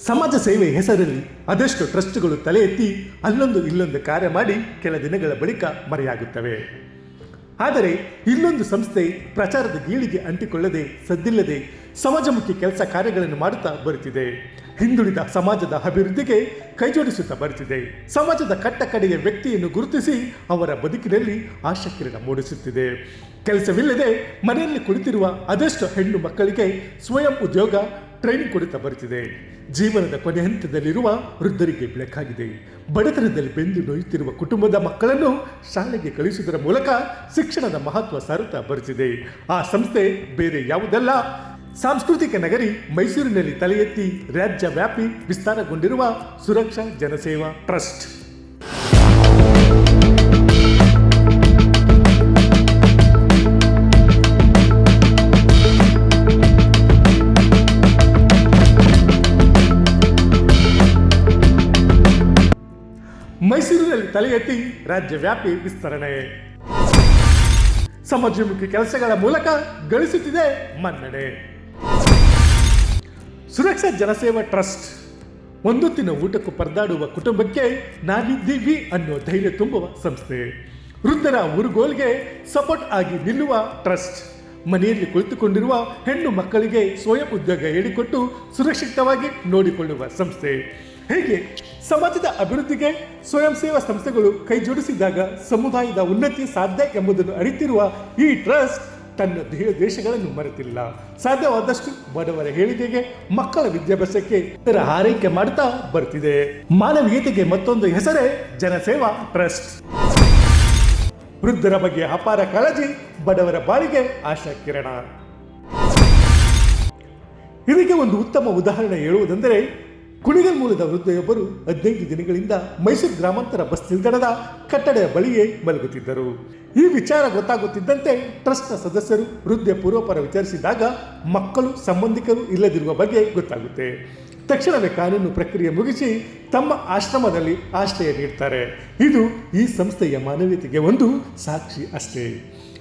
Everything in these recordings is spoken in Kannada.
ಸಮಾಜ ಸೇವೆ ಹೆಸರಲ್ಲಿ ಅದೆಷ್ಟು ಟ್ರಸ್ಟ್ಗಳು ತಲೆ ಎತ್ತಿ ಅಲ್ಲೊಂದು ಇಲ್ಲೊಂದು ಕಾರ್ಯ ಮಾಡಿ ಕೆಲ ದಿನಗಳ ಬಳಿಕ ಮರೆಯಾಗುತ್ತವೆ. ಆದರೆ ಇಲ್ಲೊಂದು ಸಂಸ್ಥೆ ಪ್ರಚಾರದ ಗೀಳಿಗೆ ಅಂಟಿಕೊಳ್ಳದೆ ಸದ್ದಿಲ್ಲದೆ ಸಮಾಜಮುಖಿ ಕೆಲಸ ಕಾರ್ಯಗಳನ್ನು ಮಾಡುತ್ತಾ ಬರುತ್ತಿದೆ. ಹಿಂದುಳಿದ ಸಮಾಜದ ಅಭಿವೃದ್ಧಿಗೆ ಕೈಜೋಡಿಸುತ್ತಾ ಬರುತ್ತಿದೆ. ಸಮಾಜದ ಕಟ್ಟ ಕಡೆಯ ವ್ಯಕ್ತಿಯನ್ನು ಗುರುತಿಸಿ ಅವರ ಬದುಕಿನಲ್ಲಿ ಆಶಾಕಿರಣ ಮೂಡಿಸುತ್ತಿದೆ. ಕೆಲಸವಿಲ್ಲದೆ ಮನೆಯಲ್ಲಿ ಕುಳಿತಿರುವ ಅದೆಷ್ಟು ಹೆಣ್ಣು ಮಕ್ಕಳಿಗೆ ಸ್ವಯಂ ಉದ್ಯೋಗ ಟ್ರೈನಿಂಗ್ ಕೊಡುತ್ತಾ ಬರುತ್ತಿದೆ. ಜೀವನದ ಕೊನೆ ಹಂತದಲ್ಲಿರುವ ವೃದ್ಧರಿಗೆ ಬೆಳಕಾಗಿದೆ. ಬಡತನದಲ್ಲಿ ಬೆಂದು ನೋಯುತ್ತಿರುವ ಕುಟುಂಬದ ಮಕ್ಕಳನ್ನು ಶಾಲೆಗೆ ಕಳಿಸುವುದರ ಮೂಲಕ ಶಿಕ್ಷಣದ ಮಹತ್ವ ಸಾರುತ್ತಾ ಬರುತ್ತಿದೆ. ಆ ಸಂಸ್ಥೆ ಬೇರೆ ಯಾವುದಲ್ಲ, ಸಾಂಸ್ಕೃತಿಕ ನಗರಿ ಮೈಸೂರಿನಲ್ಲಿ ತಲೆ ಎತ್ತಿ ರಾಜ್ಯ ವ್ಯಾಪಿ ವಿಸ್ತಾರಗೊಂಡಿರುವ ಸುರಕ್ಷಾ ಜನಸೇವಾ ಟ್ರಸ್ಟ್. ಮೈಸೂರಿನಲ್ಲಿ ತಲೆ ಎತ್ತಿ ರಾಜ್ಯವ್ಯಾಪಿ ವಿಸ್ತರಣೆ. ಸಮಾಜಮುಖಿ ಕೆಲಸಗಳ ಮೂಲಕ ಗಳಿಸುತ್ತಿದೆ ಮನ್ನಣೆ. ಸುರಕ್ಷಾ ಜನಸೇವಾ ಟ್ರಸ್ಟ್ ಒಂದೊತ್ತಿನ ಊಟಕ್ಕೂ ಪರದಾಡುವ ಕುಟುಂಬಕ್ಕೆ ನಾವಿದ್ದೀವಿ ಅನ್ನೋ ಧೈರ್ಯ ತುಂಬುವ ಸಂಸ್ಥೆ. ವೃದ್ಧರ ಊರುಗೋಲ್ಗೆ ಸಪೋರ್ಟ್ ಆಗಿ ನಿಲ್ಲುವ ಟ್ರಸ್ಟ್. ಮನೆಯಲ್ಲಿ ಕುಳಿತುಕೊಂಡಿರುವ ಹೆಣ್ಣು ಮಕ್ಕಳಿಗೆ ಸ್ವಯಂ ಉದ್ಯೋಗ ಹೇಳಿಕೊಟ್ಟು ಸುರಕ್ಷಿತವಾಗಿ ನೋಡಿಕೊಳ್ಳುವ ಸಂಸ್ಥೆ. ಹೇಗೆ ಸಮಾಜದ ಅಭಿವೃದ್ಧಿಗೆ ಸ್ವಯಂ ಸೇವಾ ಸಂಸ್ಥೆಗಳು ಕೈ ಜೋಡಿಸಿದಾಗ ಸಮುದಾಯದ ಉನ್ನತಿ ಸಾಧ್ಯ ಎಂಬುದನ್ನು ಅರಿತಿರುವ ಈ ಟ್ರಸ್ಟ್ ತನ್ನ ದೇಶಗಳನ್ನು ಮರೆತಿಲ್ಲ. ಸಾಧ್ಯವಾದಷ್ಟು ಬಡವರ ಏಳಿಗೆಗೆ, ಮಕ್ಕಳ ವಿದ್ಯಾಭ್ಯಾಸಕ್ಕೆ ಇದರ ಆರೈಕೆ ಮಾಡುತ್ತಾ ಬರ್ತಿದೆ. ಮಾನವೀಯತೆಗೆ ಮತ್ತೊಂದು ಹೆಸರೇ ಜನಸೇವಾ ಟ್ರಸ್ಟ್. ವೃದ್ಧರ ಬಗ್ಗೆ ಅಪಾರ ಕಾಳಜಿ, ಬಡವರ ಬಾಳಿಗೆ ಆಶಾ ಕಿರಣ. ಇದಕ್ಕೆ ಒಂದು ಉತ್ತಮ ಉದಾಹರಣೆ ಹೇಳುವುದೆಂದರೆ, ಕುಣಿಗಲ್ ಮೂಲದ ವೃದ್ಧೆಯೊಬ್ಬರು 15 ದಿನಗಳಿಂದ ಮೈಸೂರು ಗ್ರಾಮಾಂತರ ಬಸ್ ನಿಲ್ದಾಣದ ಕಟ್ಟಡದ ಬಳಿಯೇ ಮಲಗುತ್ತಿದ್ದರು. ಈ ವಿಚಾರ ಗೊತ್ತಾಗುತ್ತಿದ್ದಂತೆ ಟ್ರಸ್ಟ್ನ ಸದಸ್ಯರು ವೃದ್ಧೆ ಪೂರ್ವಪರ ವಿಚಾರಿಸಿದಾಗ ಮಕ್ಕಳು ಸಂಬಂಧಿಕರು ಇಲ್ಲದಿರುವ ಬಗ್ಗೆ ಗೊತ್ತಾಗುತ್ತೆ. ತಕ್ಷಣವೇ ಕಾನೂನು ಪ್ರಕ್ರಿಯೆ ಮುಗಿಸಿ ತಮ್ಮ ಆಶ್ರಮದಲ್ಲಿ ಆಶ್ರಯ ನೀಡ್ತಾರೆ. ಇದು ಈ ಸಂಸ್ಥೆಯ ಮಾನವೀಯತೆಗೆ ಒಂದು ಸಾಕ್ಷಿ ಅಷ್ಟೇ.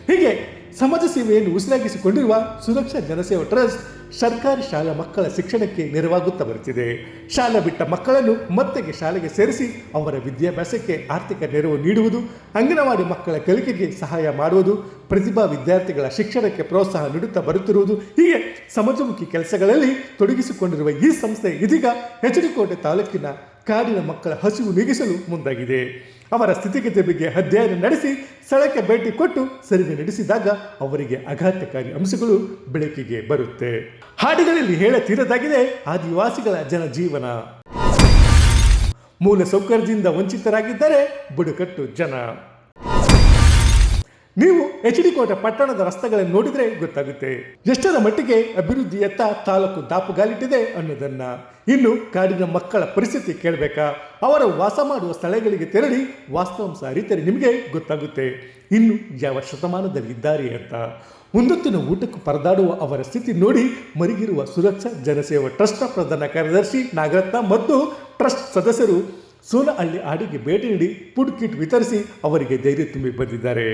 ಹೀಗೆ ಸಮಾಜ ಸೇವೆಯನ್ನು ಉಸಿರಾಗಿಸಿಕೊಂಡಿರುವ ಸುರಕ್ಷಾ ಜನಸೇವಾ ಟ್ರಸ್ಟ್ ಸರ್ಕಾರಿ ಶಾಲಾ ಮಕ್ಕಳ ಶಿಕ್ಷಣಕ್ಕೆ ನೆರವಾಗುತ್ತಾ ಬರುತ್ತಿದೆ. ಶಾಲೆ ಬಿಟ್ಟ ಮಕ್ಕಳನ್ನು ಮತ್ತೆಗೆ ಶಾಲೆಗೆ ಸೇರಿಸಿ ಅವರ ವಿದ್ಯಾಭ್ಯಾಸಕ್ಕೆ ಆರ್ಥಿಕ ನೆರವು ನೀಡುವುದು, ಅಂಗನವಾಡಿ ಮಕ್ಕಳ ಕಲಿಕೆಗೆ ಸಹಾಯ ಮಾಡುವುದು, ಪ್ರತಿಭಾ ವಿದ್ಯಾರ್ಥಿಗಳ ಶಿಕ್ಷಣಕ್ಕೆ ಪ್ರೋತ್ಸಾಹ ನೀಡುತ್ತಾ ಬರುತ್ತಿರುವುದು, ಹೀಗೆ ಸಮಾಜಮುಖಿ ಕೆಲಸಗಳಲ್ಲಿ ತೊಡಗಿಸಿಕೊಂಡಿರುವ ಈ ಸಂಸ್ಥೆ ಇದೀಗ ಎಚ್.ಡಿ. ಕೋಟೆ ತಾಲೂಕಿನ ಕಾಡಿನ ಮಕ್ಕಳ ಹಸಿವು ನೀಗಿಸಲು ಮುಂದಾಗಿದೆ. ಅವರ ಸ್ಥಿತಿಗತಿ ಬಗ್ಗೆ ಅಧ್ಯಯನ ನಡೆಸಿ ಸ್ಥಳಕ್ಕೆ ಭೇಟಿ ಕೊಟ್ಟು ಸರ್ವೆ ನಡೆಸಿದಾಗ ಅವರಿಗೆ ಆಘಾತಕಾರಿ ಅಂಶಗಳು ಬೆಳಕಿಗೆ ಬರುತ್ತೆ. ಹಾಡಿಗಳಲ್ಲಿ ಹೇಳತೀರದಾಗಿದೆ ಆದಿವಾಸಿಗಳ ಜನಜೀವನ. ಮೂಲ ಸೌಕರ್ಯದಿಂದ ವಂಚಿತರಾಗಿದ್ದರೆ ಬುಡಕಟ್ಟು ಜನ. ನೀವು ಎಚ್.ಡಿ. ಕೋಟೆ ಪಟ್ಟಣದ ರಸ್ತೆಗಳನ್ನು ನೋಡಿದರೆ ಗೊತ್ತಾಗುತ್ತೆ ಎಷ್ಟರ ಮಟ್ಟಿಗೆ ಅಭಿವೃದ್ಧಿಯತ್ತ ತಾಲೂಕು ದಾಪುಗಾಲಿಟ್ಟಿದೆ ಅನ್ನೋದನ್ನ. ಇನ್ನು ಕಾಡಿನ ಮಕ್ಕಳ ಪರಿಸ್ಥಿತಿ ಕೇಳಬೇಕಾ? ಅವರು ವಾಸ ಮಾಡುವ ಸ್ಥಳಗಳಿಗೆ ತೆರಳಿ ವಾಸ್ತವಾಂಶ ಅರಿತರೆ ನಿಮಗೆ ಗೊತ್ತಾಗುತ್ತೆ ಇನ್ನು ಯಾವ ಶತಮಾನದಲ್ಲಿ ಇದ್ದಾರೆ ಅಂತ. ಒಂದೊತ್ತಿನ ಊಟಕ್ಕೂ ಪರದಾಡುವ ಅವರ ಸ್ಥಿತಿ ನೋಡಿ ಮರಿಗಿರುವ ಸುರಕ್ಷಾ ಜನಸೇವಾ ಟ್ರಸ್ಟ್ನ ಪ್ರಧಾನ ಕಾರ್ಯದರ್ಶಿ ನಾಗರತ್ನ ಮತ್ತು ಟ್ರಸ್ಟ್ ಸದಸ್ಯರು ಸೋನಹಳ್ಳಿ ಹಾಡಿಗೆ ಭೇಟಿ ನೀಡಿ ಫುಡ್ ಕಿಟ್ ವಿತರಿಸಿ ಅವರಿಗೆ ಧೈರ್ಯ ತುಂಬಿ ಬಂದಿದ್ದಾರೆ.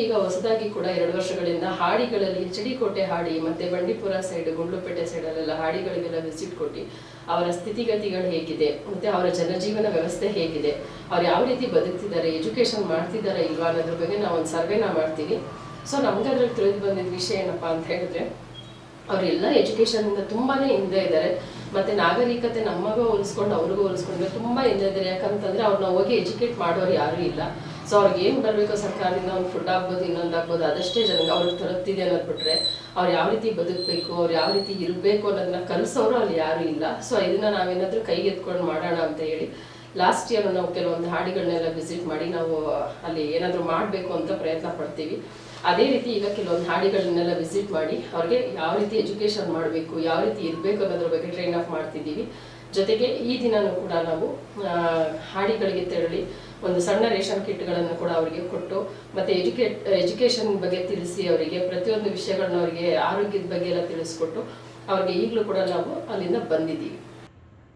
ಈಗ ಹೊಸದಾಗಿ ಕೂಡ 2 ವರ್ಷಗಳಿಂದ ಹಾಡಿಗಳಲ್ಲಿ ಎಚ್.ಡಿ. ಕೋಟೆ ಹಾಡಿ ಮತ್ತೆ ಬಂಡೀಪುರ ಸೈಡ್, ಗುಂಡ್ಲುಪೇಟೆ ಸೈಡಲ್ಲೆಲ್ಲ ಹಾಡಿಗಳಿಗೆಲ್ಲ ವಿಸಿಟ್ ಕೊಟ್ಟು ಅವರ ಸ್ಥಿತಿಗತಿಗಳು ಹೇಗಿದೆ, ಮತ್ತೆ ಅವರ ಜನಜೀವನ ವ್ಯವಸ್ಥೆ ಹೇಗಿದೆ, ಅವ್ರು ಯಾವ ರೀತಿ ಬದುಕ್ತಿದ್ದಾರೆ, ಎಜುಕೇಶನ್ ಮಾಡ್ತಿದ್ದಾರೆ ಇಲ್ವಾ ಅನ್ನೋದ್ರ ಬಗ್ಗೆ ನಾವು ಒಂದು ಸರ್ವೆನ ಮಾಡ್ತೀವಿ. ಸೊ ನಮ್ಗೆ ಅದ್ರಲ್ಲಿ ತಿಳಿದು ಬಂದಿದ್ದ ವಿಷಯ ಏನಪ್ಪಾ ಅಂತ ಹೇಳಿದ್ರೆ, ಅವರೆಲ್ಲ ಎಜುಕೇಶನ್ನಿಂದ ತುಂಬಾನೇ ಹಿಂದೆ ಇದ್ದಾರೆ. ಮತ್ತೆ ನಾಗರಿಕತೆ ನಮಗೂ ಹೋಲಿಸ್ಕೊಂಡು ಅವ್ರಿಗೂ ಹೋಲಿಸ್ಕೊಂಡ್ರೆ ತುಂಬಾ ಹಿಂದೆ ಇದ್ದಾರೆ. ಯಾಕಂತಂದ್ರೆ ಅವ್ರನ್ನ ಹೋಗಿ ಎಜುಕೇಟ್ ಮಾಡೋರು ಯಾರು ಇಲ್ಲ. ಸೊ ಅವ್ರಿಗೆ ಏನು ಬರಬೇಕು ಸರ್ಕಾರದಿಂದ, ಒಂದು ಫುಡ್ ಆಗ್ಬೋದು, ಇನ್ನೊಂದು ಆಗ್ಬೋದು, ಅದಷ್ಟೇ ಜನಕ್ಕೆ ಅವ್ರಿಗೆ ತಲುಪ್ತಿದೆ ಅನ್ನೋದು ಬಿಟ್ರೆ ಅವ್ರು ಯಾವ ರೀತಿ ಬದುಕಬೇಕು, ಅವ್ರು ಯಾವ ರೀತಿ ಇರಬೇಕು ಅನ್ನೋದನ್ನ ಕಲಿಸೋರು ಅಲ್ಲಿ ಯಾರು ಇಲ್ಲ. ಸೊ ಇದನ್ನ ನಾವೇನಾದ್ರೂ ಕೈಗೆ ಎತ್ಕೊಂಡು ಮಾಡೋಣ ಅಂತ ಹೇಳಿ ಲಾಸ್ಟ್ ಇಯರ್ ನಾವು ಕೆಲವೊಂದು ಹಾಡಿಗಳನ್ನೆಲ್ಲ ವಿಸಿಟ್ ಮಾಡಿ ನಾವು ಅಲ್ಲಿ ಏನಾದರೂ ಮಾಡಬೇಕು ಅಂತ ಪ್ರಯತ್ನ ಪಡ್ತೀವಿ. ಅದೇ ರೀತಿ ಈಗ ಕೆಲವೊಂದು ಹಾಡಿಗಳನ್ನೆಲ್ಲ ವಿಸಿಟ್ ಮಾಡಿ ಅವ್ರಿಗೆ ಯಾವ ರೀತಿ ಎಜುಕೇಶನ್ ಮಾಡಬೇಕು, ಯಾವ ರೀತಿ ಇರಬೇಕು ಅನ್ನೋದ್ರ ಬಗ್ಗೆ ಟ್ರೈನ್ ಅಪ್ ಮಾಡ್ತಿದ್ದೀವಿ. ಜೊತೆಗೆ ಈ ದಿನನೂ ಕೂಡ ನಾವು ಹಾಡಿಗಳಿಗೆ ತೆರಳಿ ಒಂದು ಸಣ್ಣ ರೇಷನ್ ಕಿಟ್ಗಳನ್ನು ಕೂಡ ಅವರಿಗೆ ಕೊಟ್ಟು ಮತ್ತೆ ಎಜುಕೇಶನ್ ಬಗ್ಗೆ ತಿಳಿಸಿ ಅವರಿಗೆ ಪ್ರತಿಯೊಂದು ವಿಷಯಗಳನ್ನ ಅವರಿಗೆ ಆರೋಗ್ಯದ ಬಗ್ಗೆ ಎಲ್ಲ ತಿಳಿಸ್ಕೊಟ್ಟು ಅವ್ರಿಗೆ ಈಗಲೂ ಕೂಡ ನಾವು ಅಲ್ಲಿಂದ ಬಂದಿದ್ದೀವಿ.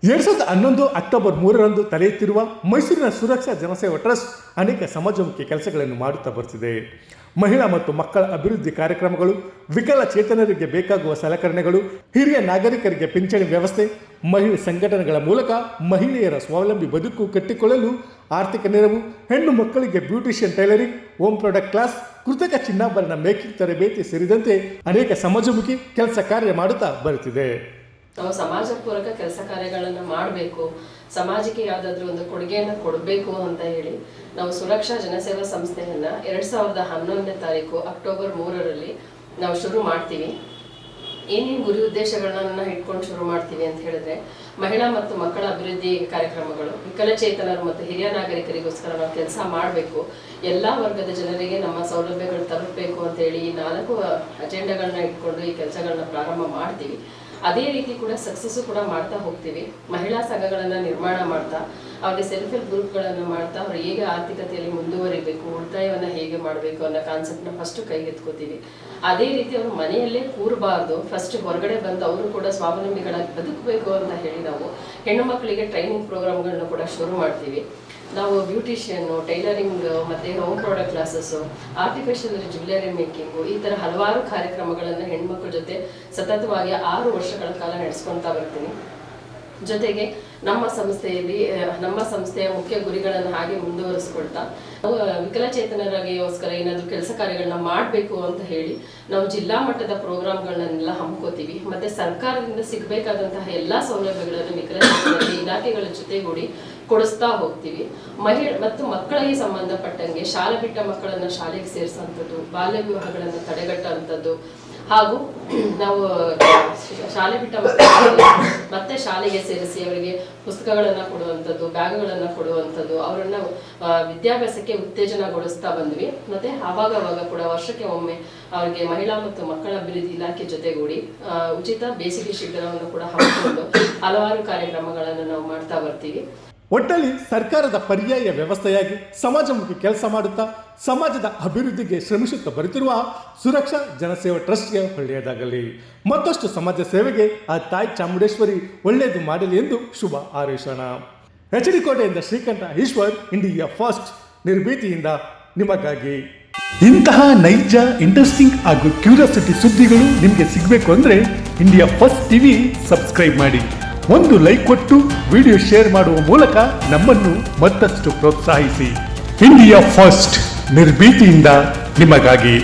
2011 ಅಕ್ಟೋಬರ್ 3ರಂದು ತಲೆ ಎತ್ತಿರುವ ಮೈಸೂರಿನ ಸುರಕ್ಷಾ ಜನಸೇವಾ ಟ್ರಸ್ಟ್ ಅನೇಕ ಸಮಾಜಮುಖಿ ಕೆಲಸಗಳನ್ನು ಮಾಡುತ್ತಾ ಬರ್ತಿದೆ. ಮಹಿಳಾ ಮತ್ತು ಮಕ್ಕಳ ಅಭಿವೃದ್ಧಿ ಕಾರ್ಯಕ್ರಮಗಳು, ವಿಕಲಚೇತನರಿಗೆ ಬೇಕಾಗುವ ಸಲಕರಣೆಗಳು, ಹಿರಿಯ ನಾಗರಿಕರಿಗೆ ಪಿಂಚಣಿ ವ್ಯವಸ್ಥೆ, ಮಹಿಳಾ ಸಂಘಟನೆಗಳ ಮೂಲಕ ಮಹಿಳೆಯರ ಸ್ವಾವಲಂಬಿ ಬದುಕು ಕಟ್ಟಿಕೊಳ್ಳಲು ಆರ್ಥಿಕ ನೆರವು, ಹೆಣ್ಣು ಮಕ್ಕಳಿಗೆ beautician tailoring, home product class, ಕೃತಕ ಚಿನ್ನಾಭರಣ ಮೇಕಿಂಗ್ ತರಬೇತಿ ಸೇರಿದಂತೆ ಅನೇಕ ಸಮಾಜಮುಖಿ ಕೆಲಸ ಕಾರ್ಯ ಮಾಡುತ್ತಾ ಬರುತ್ತಿದೆ. ನಾವು ಸಮಾಜ ಪೂರಕ ಕೆಲಸ ಕಾರ್ಯಗಳನ್ನು ಮಾಡಬೇಕು, ಸಮಾಜಕ್ಕೆ ಯಾವುದಾದ್ರೂ ಒಂದು ಕೊಡುಗೆಯನ್ನು ಕೊಡಬೇಕು ಅಂತ ಹೇಳಿ ನಾವು ಸುರಕ್ಷಾ ಜನಸೇವಾ ಸಂಸ್ಥೆಯನ್ನು 2011ನೇ ತಾರೀಕು ಅಕ್ಟೋಬರ್ 3ರಲ್ಲಿ ನಾವು ಶುರು ಮಾಡ್ತೀವಿ. ಏನೇನು ಗುರಿ ಉದ್ದೇಶಗಳನ್ನ ಇಟ್ಕೊಂಡು ಶುರು ಮಾಡ್ತೀವಿ ಅಂತ ಹೇಳಿದ್ರೆ, ಮಹಿಳಾ ಮತ್ತು ಮಕ್ಕಳ ಅಭಿವೃದ್ಧಿ ಕಾರ್ಯಕ್ರಮಗಳು, ವಿಕಲಚೇತನರು ಮತ್ತು ಹಿರಿಯ ನಾಗರಿಕರಿಗೋಸ್ಕರ ನಾವು ಕೆಲಸ ಮಾಡಬೇಕು, ಎಲ್ಲ ವರ್ಗದ ಜನರಿಗೆ ನಮ್ಮ ಸೌಲಭ್ಯಗಳು ತಲುಪಬೇಕು ಅಂತ ಹೇಳಿ ಈ 4 ಅಜೆಂಡಾಗಳನ್ನ ಇಟ್ಕೊಂಡು ಈ ಕೆಲಸಗಳನ್ನ ಪ್ರಾರಂಭ ಮಾಡ್ತೀವಿ. ಅದೇ ರೀತಿ ಕೂಡ ಸಕ್ಸಸ್ಸು ಕೂಡ ಮಾಡ್ತಾ ಹೋಗ್ತೀವಿ. ಮಹಿಳಾ ಸಂಘಗಳನ್ನು ನಿರ್ಮಾಣ ಮಾಡ್ತಾ, ಅವ್ರಿಗೆ ಸೆಲ್ಫ್ ಹೆಲ್ಪ್ ಗ್ರೂಪ್ಗಳನ್ನು ಮಾಡ್ತಾ ಅವ್ರು ಹೇಗೆ ಆರ್ಥಿಕತೆಯಲ್ಲಿ ಮುಂದುವರಿಬೇಕು, ಉಳಿತಾಯವನ್ನು ಹೇಗೆ ಮಾಡಬೇಕು ಅನ್ನೋ ಕಾನ್ಸೆಪ್ಟ್ನ ಫಸ್ಟ್ ಕೈಗೆತ್ಕೋತೀವಿ. ಅದೇ ರೀತಿ ಅವರು ಮನೆಯಲ್ಲೇ ಕೂರಬಾರ್ದು, ಫಸ್ಟ್ ಹೊರಗಡೆ ಬಂದು ಅವರು ಕೂಡ ಸ್ವಾವಲಂಬಿಗಳಾಗಿ ಬದುಕಬೇಕು ಅಂತ ಹೇಳಿ ನಾವು ಹೆಣ್ಣು ಮಕ್ಕಳಿಗೆ ಟ್ರೈನಿಂಗ್ ಪ್ರೋಗ್ರಾಮ್ಗಳನ್ನ ಕೂಡ ಶುರು ಮಾಡ್ತೀವಿ. ನಾವು ಬ್ಯೂಟಿಷಿಯನ್ನು, ಟೈಲರಿಂಗ್ ಮತ್ತು home product classes, artificial jewellery making, ಈ ಥರ ಹಲವಾರು ಕಾರ್ಯಕ್ರಮಗಳನ್ನು ಹೆಣ್ಮಕ್ಳ ಜೊತೆ ಸತತವಾಗಿ 6 ವರ್ಷಗಳ ಕಾಲ ನಡೆಸ್ಕೊಳ್ತಾ ಬರ್ತೀನಿ. ಜೊತೆಗೆ ನಮ್ಮ ಸಂಸ್ಥೆಯ ಮುಖ್ಯ ಗುರಿಗಳನ್ನು ಹಾಗೆ ಮುಂದುವರಿಸ್ಕೊಳ್ತಾ ನಾವು ವಿಕಲಚೇತನರಿಗೋಸ್ಕರ ಏನಾದರೂ ಕೆಲಸ ಕಾರ್ಯಗಳನ್ನ ಮಾಡಬೇಕು ಅಂತ ಹೇಳಿ ನಾವು ಜಿಲ್ಲಾ ಮಟ್ಟದ ಪ್ರೋಗ್ರಾಮ್ಗಳನ್ನೆಲ್ಲ ಹಮ್ಮಿಕೋತೀವಿ. ಮತ್ತೆ ಸರ್ಕಾರದಿಂದ ಸಿಗಬೇಕಾದಂತಹ ಎಲ್ಲ ಸೌಲಭ್ಯಗಳನ್ನು ವಿಕಲಚೇತನರ ಇಲಾಖೆಗಳ ಜೊತೆಗೂಡಿ ಕೊಡಿಸ್ತಾ ಹೋಗ್ತೀವಿ. ಮತ್ತು ಮಕ್ಕಳಿಗೆ ಸಂಬಂಧಪಟ್ಟಂಗೆ ಶಾಲೆ ಬಿಟ್ಟ ಮಕ್ಕಳನ್ನ ಶಾಲೆಗೆ ಸೇರಿಸುವಂಥದ್ದು, ಬಾಲ್ಯ ವಿವಾಹಗಳನ್ನು ತಡೆಗಟ್ಟುವಂಥದ್ದು, ಹಾಗೂ ನಾವು ಶಾಲೆ ಬಿಟ್ಟ ಮಕ್ಕಳಿಗೆ ಮತ್ತೆ ಶಾಲೆಗೆ ಸೇರಿಸಿ ಅವರಿಗೆ ಪುಸ್ತಕಗಳನ್ನು ಕೊಡುವಂಥದ್ದು, ಬ್ಯಾಗ್ಗಳನ್ನು ಕೊಡುವಂಥದ್ದು, ಅವರನ್ನು ವಿದ್ಯಾಭ್ಯಾಸಕ್ಕೆ ಉತ್ತೇಜನಗೊಳಿಸ್ತಾ ಬಂದ್ವಿ. ಮತ್ತೆ ಆವಾಗ ಕೂಡ ವರ್ಷಕ್ಕೆ ಒಮ್ಮೆ ಅವರಿಗೆ ಮಹಿಳಾ ಮತ್ತು ಮಕ್ಕಳ ಅಭಿವೃದ್ಧಿ ಇಲಾಖೆ ಜೊತೆಗೂಡಿ ಉಚಿತ ಬೇಸಿಗೆ ಶಿಬಿರವನ್ನು ಕೂಡ ಹಮ್ಮಿಕೊಂಡು ಹಲವಾರು ಕಾರ್ಯಕ್ರಮಗಳನ್ನು ನಾವು ಮಾಡ್ತಾ ಬರ್ತೀವಿ. ಒಟ್ಟಲ್ಲಿ ಸರ್ಕಾರದ ಪರ್ಯಾಯ ವ್ಯವಸ್ಥೆಯಾಗಿ ಸಮಾಜಮುಖಿ ಕೆಲಸ ಮಾಡುತ್ತಾ ಸಮಾಜದ ಅಭಿವೃದ್ಧಿಗೆ ಶ್ರಮಿಸುತ್ತಾ ಬರುತ್ತಿರುವ ಸುರಕ್ಷಾ ಜನಸೇವಾ ಟ್ರಸ್ಟ್ಗೆ ಒಳ್ಳೆಯದಾಗಲಿ. ಮತ್ತಷ್ಟು ಸಮಾಜ ಸೇವೆಗೆ ಆ ತಾಯಿ ಚಾಮುಂಡೇಶ್ವರಿ ಒಳ್ಳೆಯದು ಮಾಡಲಿ ಎಂದು ಶುಭ ಹಾರೈಸೋಣ. HD ಕೋಟೆಯಿಂದ ಶ್ರೀಕಂಠ ಈಶ್ವರ್, ಇಂಡಿಯಾ ಫಸ್ಟ್, ನಿರ್ಭೀತಿಯಿಂದ ನಿಮಗಾಗಿ. ಇಂತಹ ನೈಜ, ಇಂಟ್ರೆಸ್ಟಿಂಗ್ ಹಾಗೂ ಕ್ಯೂರಿಯಾಸಿಟಿ ಸುದ್ದಿಗಳು ನಿಮಗೆ ಸಿಗಬೇಕು ಅಂದರೆ ಇಂಡಿಯಾ ಫಸ್ಟ್ ಟಿವಿ ಸಬ್ಸ್ಕ್ರೈಬ್ ಮಾಡಿ. ಒಂದು ಲೈಕ್ ಕೊಟ್ಟು ವಿಡಿಯೋ ಶೇರ್ ಮಾಡುವ ಮೂಲಕ ನಮ್ಮನ್ನು ಮತ್ತಷ್ಟು ಪ್ರೋತ್ಸಾಹಿಸಿ. ಇಂಡಿಯಾ ಫಸ್ಟ್, ನಿರ್ಭೀತಿಯಿಂದ ನಿಮಗಾಗಿ.